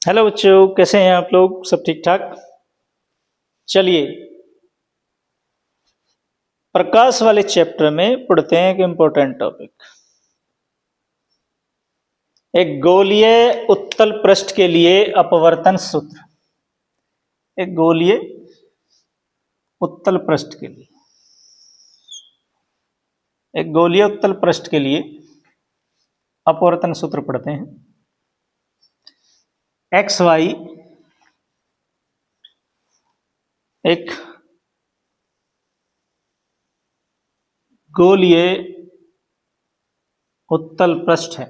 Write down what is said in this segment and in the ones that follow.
Hello बच्चों, कैसे हैं आप लोग? सब ठीक ठाक? चलिए, प्रकाश वाले चैप्टर में पढ़ते हैं एक इम्पोर्टेंट टॉपिक। एक गोलीय उत्तल पृष्ठ के लिए अपवर्तन सूत्र। एक गोलीय उत्तल पृष्ठ के लिए एक गोलीय उत्तल पृष्ठ के लिए अपवर्तन सूत्र पढ़ते हैं। एक्स वाई एक गोलीय उत्तल पृष्ठ है।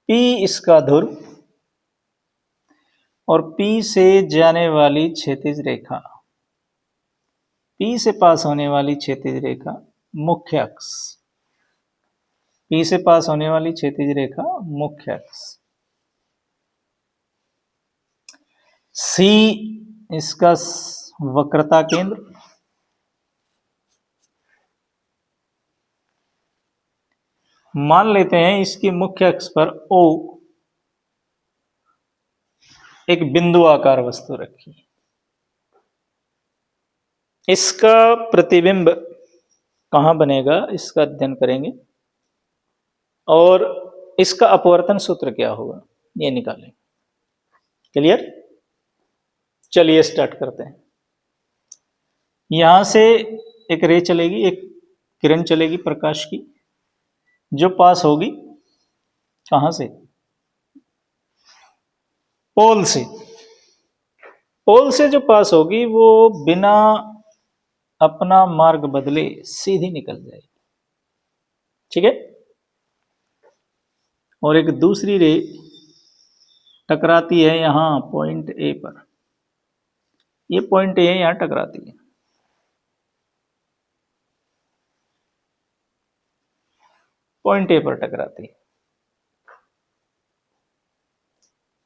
P इसका ध्रुव और P से जाने वाली क्षैतिज रेखा, P से पास होने वाली क्षैतिज रेखा मुख्य अक्ष, P से पास होने वाली क्षैतिज रेखा मुख्य अक्ष। C इसका वक्रता केंद्र, मान लेते हैं इसकी मुख्य अक्ष पर O एक बिंदु आकार वस्तु रखी। इसका प्रतिबिंब कहां बनेगा, इसका अध्ययन करेंगे और इसका अपवर्तन सूत्र क्या होगा ये निकालेंगे। क्लियर? चलिए स्टार्ट करते हैं। यहां से एक रे चलेगी, एक किरण चलेगी प्रकाश की, जो पास होगी कहां से? पोल से। पोल से जो पास होगी वो बिना अपना मार्ग बदले सीधी निकल जाएगी। ठीक है? और एक दूसरी रे टकराती है यहां पॉइंट ए पर। ये पॉइंट ए यहां टकराती है। पॉइंट ए पर टकराती है।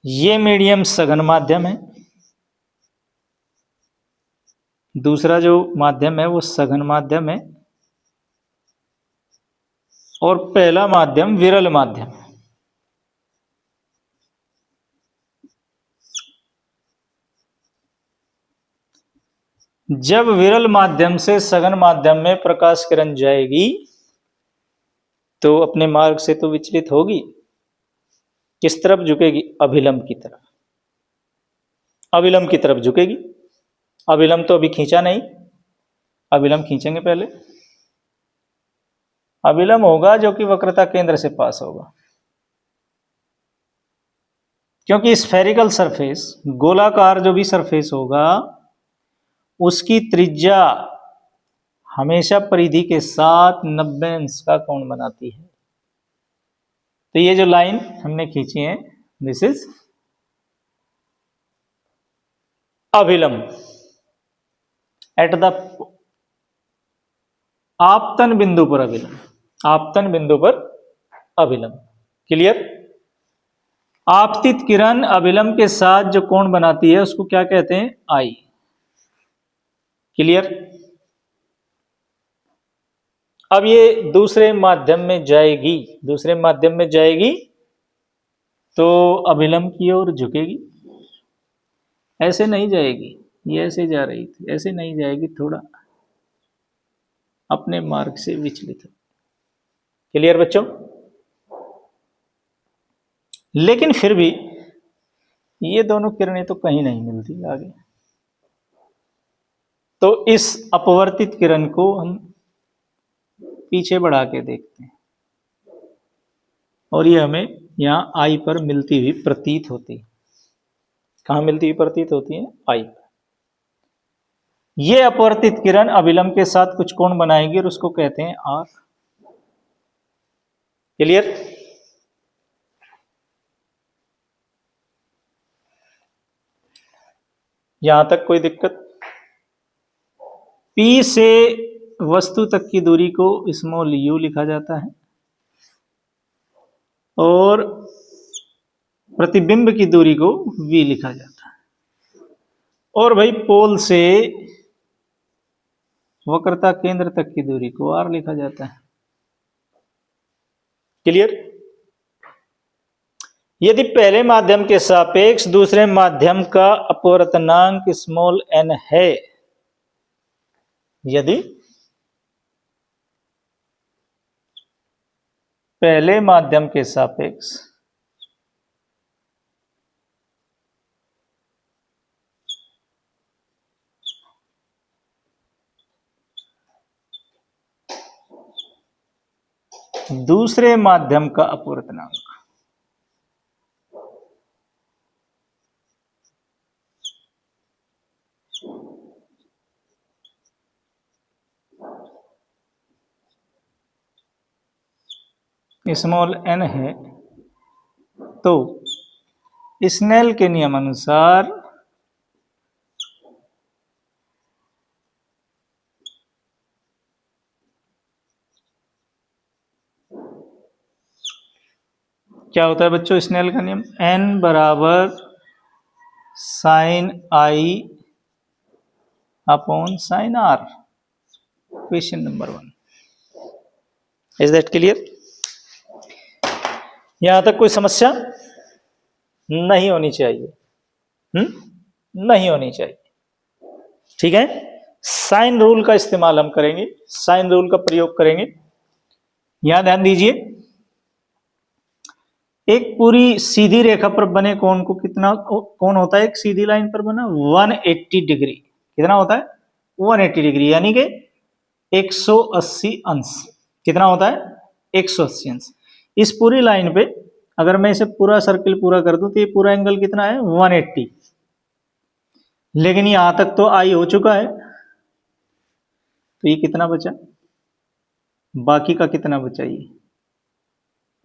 ये मीडियम सघन माध्यम है। दूसरा जो माध्यम है वो सघन माध्यम है और पहला माध्यम विरल माध्यम है। जब विरल माध्यम से सघन माध्यम में प्रकाश किरण जाएगी तो अपने मार्ग से तो विचलित होगी। किस तरफ झुकेगी? अभिलंब की तरफ। अभिलंब की तरफ झुकेगी। अभिलंब तो अभी खींचा नहीं, अभिलंब खींचेंगे पहले। अभिलंब होगा जो कि वक्रता केंद्र से पास होगा, क्योंकि स्फेरिकल सरफेस, गोलाकार जो भी सरफेस होगा उसकी त्रिज्या हमेशा परिधि के साथ 90 अंश का कोण बनाती है। तो ये जो लाइन हमने खींची है, दिस इज अभिलंब एट द आपतन बिंदु पर अभिलंब। आपतन बिंदु पर अभिलंब। क्लियर? आपतित किरण अभिलंब के साथ जो कोण बनाती है उसको क्या कहते हैं? आई। क्लियर? अब ये दूसरे माध्यम में जाएगी, दूसरे माध्यम में जाएगी तो अभिलंब की ओर झुकेगी। ऐसे नहीं जाएगी, ये ऐसे जा रही थी, ऐसे नहीं जाएगी, थोड़ा अपने मार्ग से विचलित है। क्लियर बच्चों? लेकिन फिर भी ये दोनों किरणें तो कहीं नहीं मिलती आगे, तो इस अपवर्तित किरण को हम पीछे बढ़ा के देखते हैं और ये हमें यहां आई पर मिलती हुई प्रतीत होती है। कहां मिलती हुई प्रतीत होती है? आई पर। ये अपवर्तित किरण अभिलंब के साथ कुछ कोण बनाएगी और उसको कहते हैं आर। क्लियर? यहां तक कोई दिक्कत? P से वस्तु तक की दूरी को स्मॉल u लिखा जाता है और प्रतिबिंब की दूरी को v लिखा जाता है। और भाई पोल से वक्रता केंद्र तक की दूरी को r लिखा जाता है। क्लियर? यदि पहले माध्यम के सापेक्ष दूसरे माध्यम का अपवर्तनांक स्मॉल n है, यदि पहले माध्यम के सापेक्ष दूसरे माध्यम का अपवर्तनांक स्मॉल n है, तो स्नेल के नियम अनुसार क्या होता है बच्चों? स्नेल का नियम n बराबर sine I upon sine r. Question number 1। Is that clear? यहां तक कोई समस्या नहीं होनी चाहिए। नहीं होनी चाहिए। ठीक है, साइन रूल का इस्तेमाल हम करेंगे, साइन रूल का प्रयोग करेंगे। यहां ध्यान दीजिए, एक पूरी सीधी रेखा पर बने कोण को कितना कोण होता है? एक सीधी लाइन पर बना 180 डिग्री। कितना होता है? 180 डिग्री, यानी कि 180 अंश। कितना होता है? 180 अंश। इस पूरी लाइन पे अगर मैं इसे पूरा सर्किल पूरा कर दूं तो ये पूरा एंगल कितना है? 180। लेकिन यहां तक तो आई हो चुका है, तो ये कितना बचा? बाकी का कितना बचा? ये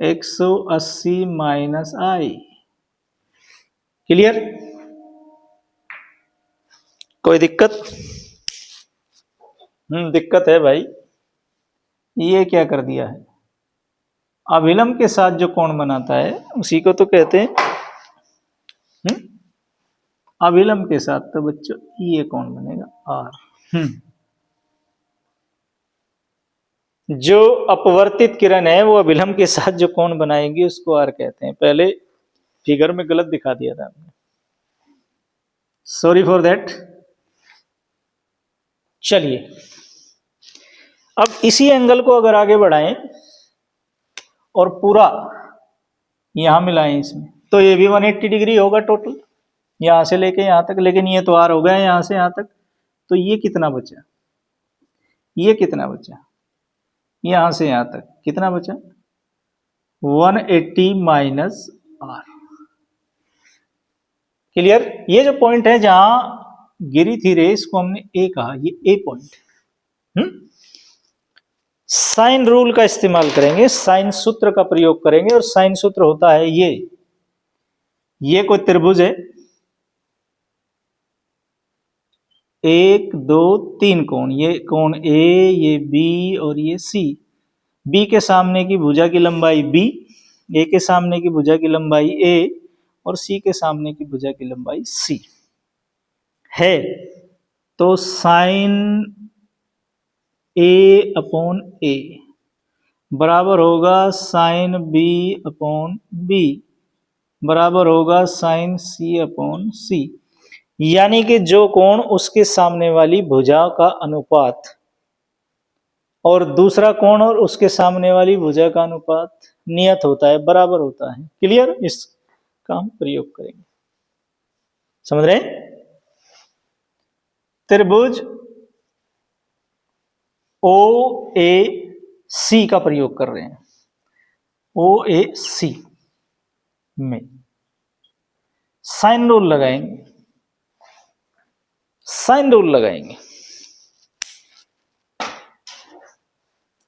180 माइनस आई। क्लियर? कोई दिक्कत? दिक्कत है भाई। ये क्या कर दिया है? अभिलंब के साथ जो कोण बनाता है उसी को तो कहते हैं अभिलंब के साथ। तो बच्चों ये कोण बनेगा आर। जो अपवर्तित किरण है वो अभिलंब के साथ जो कोण बनाएगी उसको आर कहते हैं। पहले फिगर में गलत दिखा दिया था आपने, सॉरी फॉर दैट। चलिए, अब इसी एंगल को अगर आगे बढ़ाएं और पूरा यहां मिलाएं इसमें, तो ये भी 180 डिग्री होगा टोटल, यहां से लेके यहां तक। लेकिन ये तो आर हो गया यहां से यहां तक, तो ये कितना बचा? ये कितना बचा? यहां से यहां तक कितना बचा? 180 माइनस आर। क्लियर? ये जो पॉइंट है जहां गिरी थी रे, इसको हमने ए कहा, ये ए पॉइंट। साइन रूल का इस्तेमाल करेंगे, साइन सूत्र का प्रयोग करेंगे, और साइन सूत्र होता है ये कोई त्रिभुज है, 1 2 3 कोण, ये कोण ए, ये बी और ये सी। बी के सामने की भुजा की लंबाई बी, ए के सामने की भुजा की लंबाई ए, और सी के सामने की भुजा की लंबाई सी है। तो साइन ए अपॉन ए बराबर होगा साइन बी अपॉन बी बराबर होगा साइन सी अपॉन सी। यानी कि जो कोण उसके सामने वाली भुजा का अनुपात और दूसरा कोण और उसके सामने वाली भुजा का अनुपात नियत होता है, बराबर होता है। क्लियर? इसका हम प्रयोग करेंगे। समझ रहे हैं? त्रिभुज ओ ए सी का प्रयोग कर रहे हैं। ओ ए सी में साइन रूल लगाएंगे, साइन रूल लगाएंगे।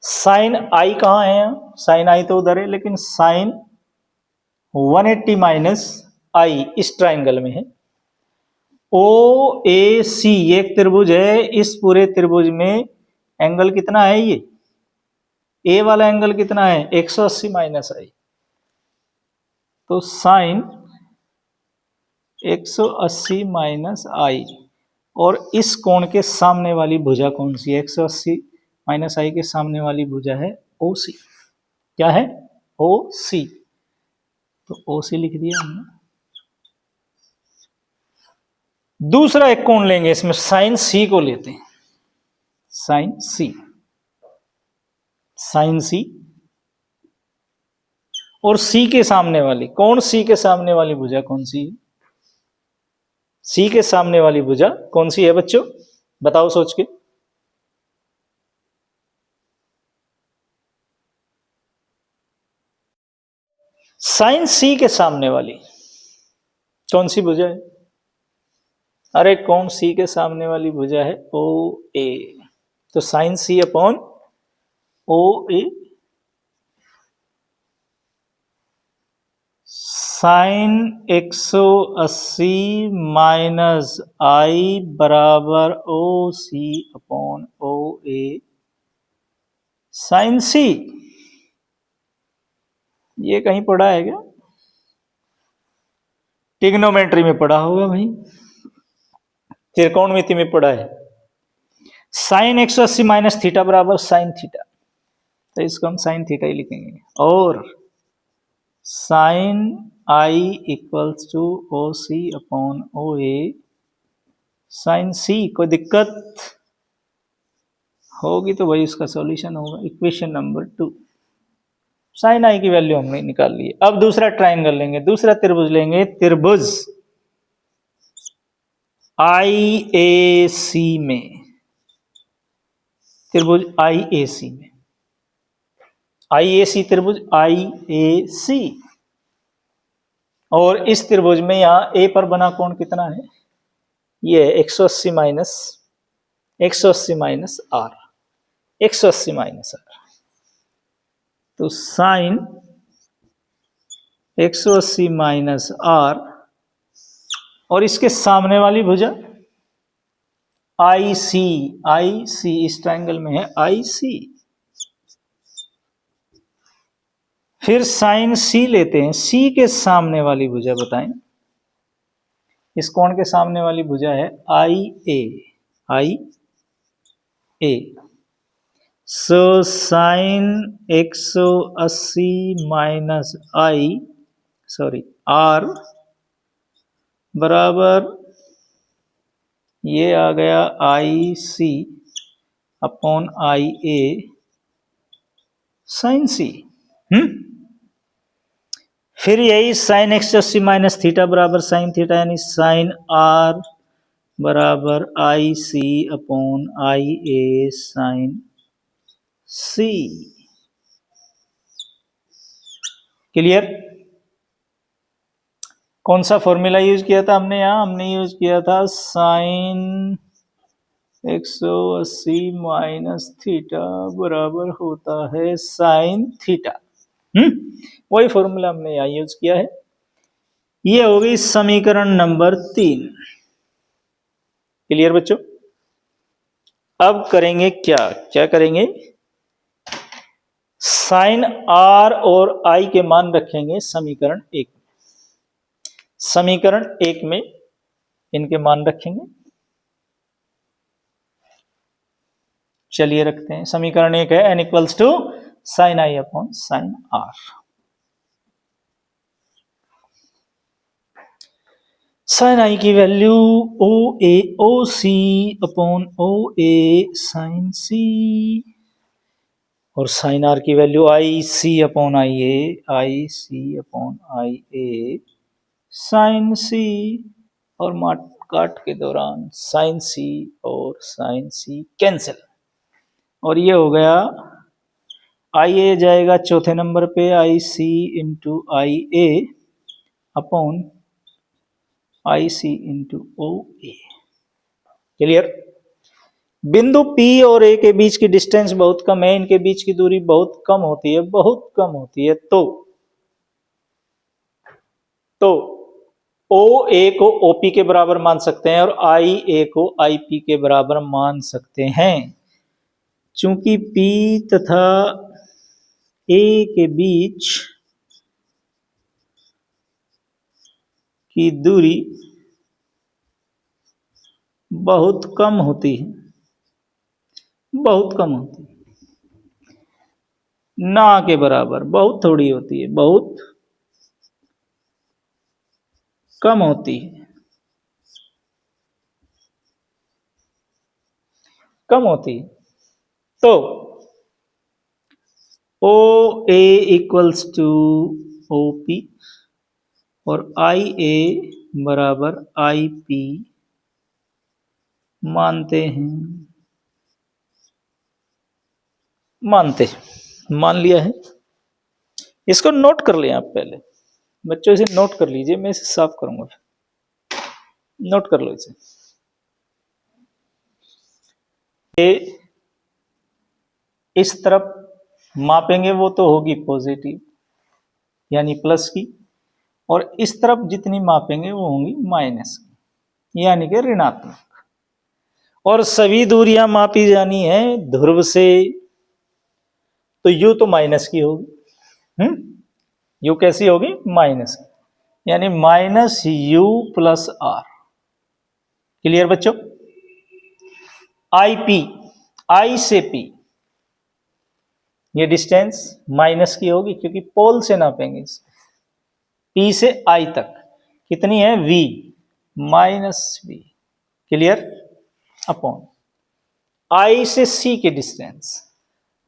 साइन आई कहां है? साइन आई तो उधर है, लेकिन साइन 180 माइनस आई इस ट्राइंगल में है। ओ ए सी एक त्रिभुज है, इस पूरे त्रिभुज में एंगल कितना है? ये ए वाला एंगल कितना है? 180 माइनस आई। तो साइन 180 माइनस आई, और इस कोण के सामने वाली भुजा कौन सी है? 180 माइनस आई के सामने वाली भुजा है ओ सी। क्या है? ओ सी। तो ओ सी लिख दिया हमने। दूसरा एक कोण लेंगे, इसमें साइन सी को लेते हैं, साइन सी, साइन सी, और सी के सामने वाली, कोण सी के सामने वाली भुजा कौन सी है? सी के सामने वाली भुजा कौन सी है बच्चों, बताओ सोच के। साइन सी के सामने वाली कौन सी भुजा है? अरे कोण सी के सामने वाली भुजा है ओ ए, तो sign C upon O A, sign 180 minus आई बराबर ओ C upon O A sine सी। ये कहीं पढ़ा है क्या? ट्रिग्नोमेट्री में पढ़ा होगा भाई, त्रिकोणमिति में पढ़ा है। साइन 180 माइनस थीटा बराबर साइन थीटा, तो इसको हम साइन थीटा ही लिखेंगे। और sign I equals two O C upon O A sine सी। कोई दिक्कत होगी तो वही उसका सॉल्यूशन होगा, इक्वेशन नंबर 2। साइन आई की वैल्यू हमने निकाल ली। अब दूसरा ट्रायंगल लेंगे, दूसरा त्रिभुज लेंगे, त्रिभुज आई ए सी में, त्रिभुज आई ए सी में, आई ए सी त्रिभुज आई ए सी। और इस त्रिभुज में यहां ए पर बना कोण कितना है? ये 180 minus 180 minus R, 180 minus R, तो साइन 180 माइनस आर, और इसके सामने वाली भुजा आई सी, आई सी इस ट्रायंगल में है आई सी। फिर साइन सी लेते हैं, सी के सामने वाली भुजा बताएं, इस कोण के सामने वाली भुजा है I A, I A. So sine 180 minus I, sorry R बराबर ये आ गया आई C upon I A sine C. फिर यही साइन 180 माइनस थीटा बराबर साइन थीटा, यानी साइन आर बराबर I C upon I A sine C. Clear? कौन सा फॉर्मूला यूज किया था हमने यहां? हमने यूज किया था साइन 180 माइनस थीटा बराबर होता है साइन थीटा। वही फॉर्मूला हमने यहां यूज किया है। ये हो गई समीकरण नंबर 3। क्लियर बच्चों? अब करेंगे क्या, क्या करेंगे? साइन आर और आई के मान रखेंगे समीकरण 1, समीकरण 1 में इनके मान रखेंगे। चलिए रखते हैं। समीकरण 1 है n equals to sine I upon sine R. Sine I की value O C upon O A sine C, और साइन आर की value I C upon I C upon I A sine C, और काट के दौरान sign C और sign सी cancel, और ये हो गया आई ए जाएगा चौथे नंबर पे I C into I A upon I C into O A. Clear? बिंदु P और A के बीच की डिस्टेंस बहुत कम है, इनके बीच की दूरी बहुत कम होती है, बहुत कम होती है, तो ओ ए को OP के बराबर मान सकते हैं और आई ए को IP के बराबर मान सकते हैं। चूंकि P तथा A के बीच की दूरी बहुत कम होती है, बहुत कम होती है, ना के बराबर, बहुत थोड़ी होती है, बहुत कम होती है, कम होती है, तो ओ ए इक्वल्स टू ओ पी और आई ए बराबर आई पी मानते हैं, मानते हैं, मान लिया है। इसको नोट कर लें आप पहले, बच्चों इसे नोट कर लीजिए, मैं इसे साफ करूंगा, नोट कर लो इसे। ये इस तरफ मापेंगे वो तो होगी पॉजिटिव यानी प्लस की, और इस तरफ जितनी मापेंगे वो होंगी माइनस की यानी कि ऋणात्मक। और सभी दूरियां मापी जानी है ध्रुव से, तो यू तो माइनस की होगी, यू कैसी होगी, माइनस की, यानी minus u plus R. Clear बच्चों? आई पी, आई से पी, ये डिस्टेंस माइनस की होगी क्योंकि पोल से नापेंगे इसको। पी से आई तक कितनी है, V, minus V. Clear? Upon I से सी के डिस्टेंस,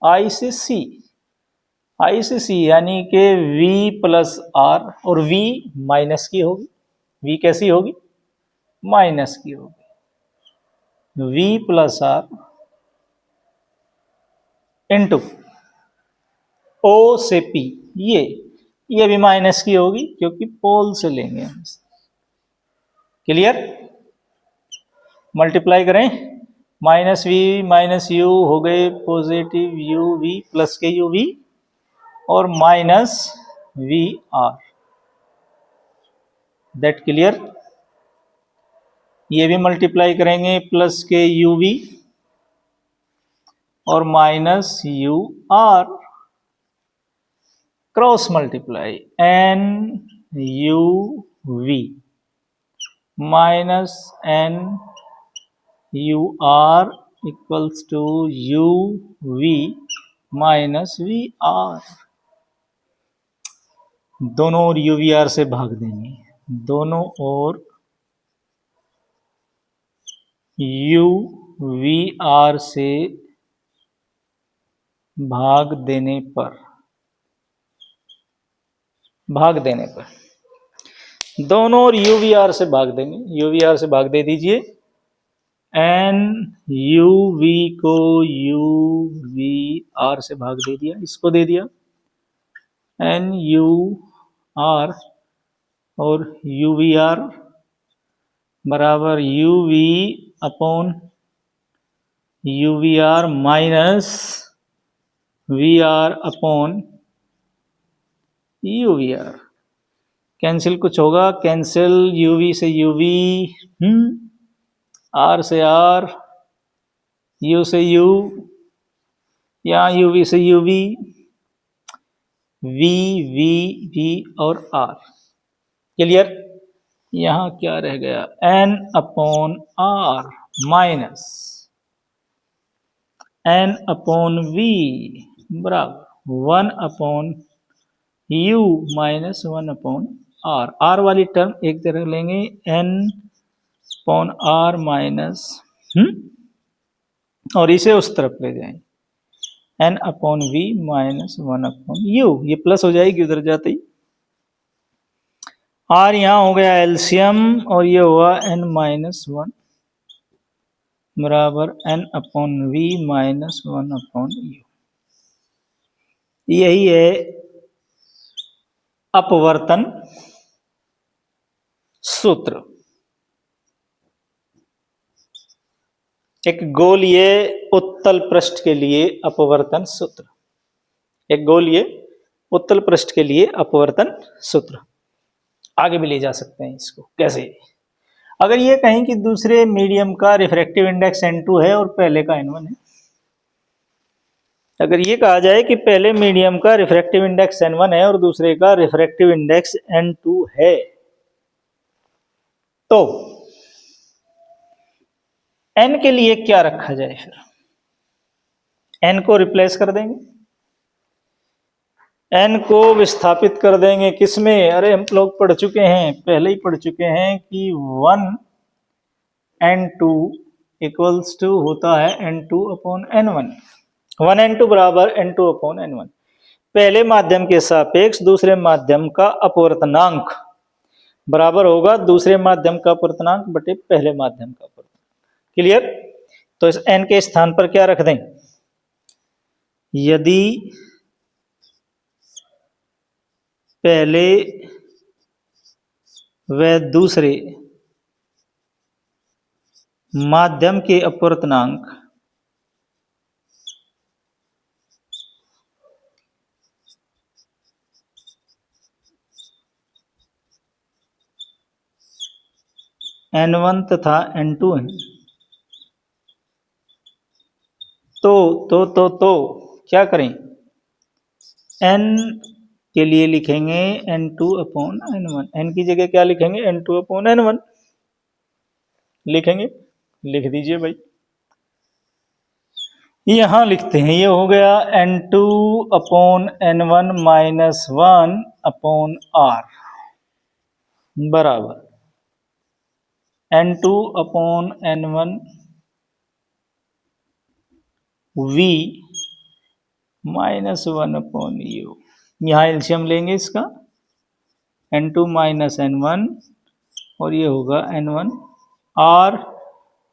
आई से सी, आई से सी यानी कि वी प्लस आर, और वी माइनस की होगी, वी कैसी होगी, माइनस की होगी, V plus R into O से पी, ये भी माइनस की होगी क्योंकि पोल से लेंगे हम। क्लियर? मल्टीप्लाई करें, माइनस वी माइनस यू हो गए पॉजिटिव यू वी प्लस के यू वी और minus V R. That clear? ये भी मल्टीप्लाई करेंगे प्लस के यू वी और minus U R, cross multiply N U V minus N U R equals to U V minus V R. दोनों ओर you V R से भाग देंगे, दोनों ओर यू वी आर से भाग देने पर, भाग देने पर दोनों ओर यू वी आर से भाग देंगे, यू वी आर से भाग दे दीजिए, एन यू वी को यू वी आर से भाग दे दिया, इसको दे दिया एन यू आर और यू वी आर बराबर U V upon U V R minus V R upon U V R. Cancel कुछ होगा, कैंसिल, यू वी से यू वी, आर से आर, यू से यू, या यू वी से U V, V V V और R. Clear? यहां क्या रह गया, N upon R minus N upon V बराबर 1 upon U minus 1 upon R. R वाली टर्म एक तरह लेंगे, एन अपॉन आर माइनस, और इसे उस तरफ ले जाएंगे, N upon V minus 1 upon U, ये प्लस हो जाएगी उधर जाते ही। आर यहां हो गया एलसीएम और ये हुआ एन माइनस 1 बराबर N upon V minus 1 upon U. यही है अपवर्तन सूत्र। एक गोलीय उत्तल पृष्ठ के लिए अपवर्तन सूत्र, एक गोलीय उत्तल पृष्ठ के लिए अपवर्तन सूत्र। आगे भी ले जा सकते हैं इसको, कैसे? अगर ये कहें कि दूसरे मीडियम का रिफ्रैक्टिव इंडेक्स n2 है और पहले का n1 है, अगर ये कहा जाए कि पहले मीडियम का रिफ्रैक्टिव इंडेक्स n1 है और दूसरे का रिफ्रैक्टिव इंडेक्स n2 है, तो n के लिए क्या रखा जाए? फिर n को रिप्लेस कर देंगे, n को विस्थापित कर देंगे किसमें? अरे हम लोग पढ़ चुके हैं, पहले ही पढ़ चुके हैं कि 1n2 इक्वल्स टू होता है n2 अपॉन n1। 1n2 बराबर n2 अपॉन n1। पहले माध्यम के सापेक्ष दूसरे माध्यम का अपवर्तनांक बराबर होगा दूसरे माध्यम का अपवर्तनांक बटे पहले माध्यम का अपवर्तनांक। क्लियर? तो इस n के स्थान पर क्या रख दें? यदि पहले व दूसरे माध्यम के अपवर्तनांक n1 तथा n2 है, तो क्या करें? n के लिए लिखेंगे n2 अपॉन n1। n की जगह क्या लिखेंगे? n2 अपॉन n1 लिखेंगे। लिख दीजिए भाई, यहां लिखते हैं। ये हो गया n2 upon n1 minus 1 upon r बराबर n2 upon n1 v minus 1 upon u। यहाँ एलसीएम लेंगे इसका, n2 माइनस n1 और ये होगा n1 r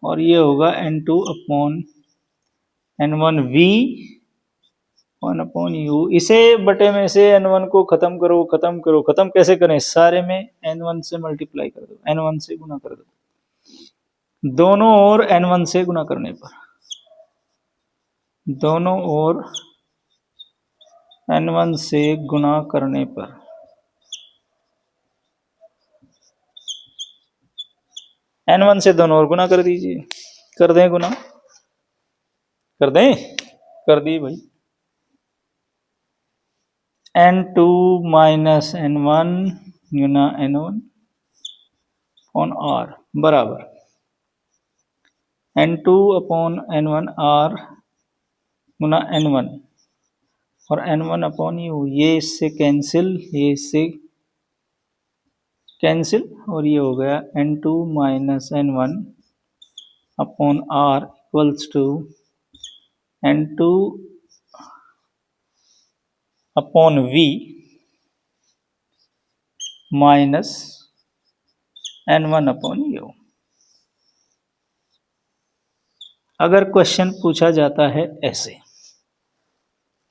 और ये होगा n2 upon n1 v 1 upon u। इसे बटे में से n1 को खत्म करो, खत्म करो। खत्म कैसे करें? सारे में n1 से मल्टीप्लाई कर दो, n1 से गुना कर दो। दोनों ओर n1 से गुना करने पर, दोनों ओर n1 से गुना करने पर n1 से दोनों ओर गुना कर दीजिए। कर दें गुना? कर दें? कर दी भाई। n2 माइनस n1 गुना n1 अपॉन r बराबर n2 अपॉन n1 r गुना n1 और n1 अपॉन u। ये इससे कैंसिल, ये इससे कैंसिल और ये हो गया n2 minus n1 upon r equals to n2 upon v minus n1 upon u। अगर क्वेश्चन पूछा जाता है ऐसे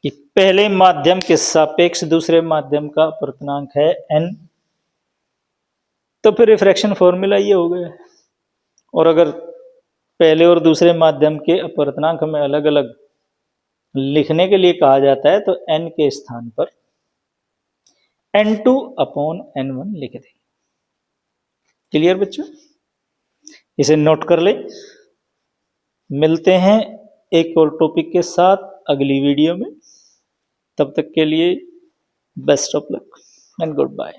कि पहले माध्यम के सापेक्ष दूसरे माध्यम का अपवर्तनांक है n, तो फिर रिफ्रैक्शन फॉर्मूला ये हो गया। और अगर पहले और दूसरे माध्यम के अपवर्तनांक हमें अलग अलग लिखने के लिए कहा जाता है तो n के स्थान पर n2 अपॉन n1 लिख दें। क्लियर बच्चों? इसे नोट कर ले। मिलते हैं एक और टॉपिक के साथ अगली वीडियो में। तब तक के लिए best of luck and good bye.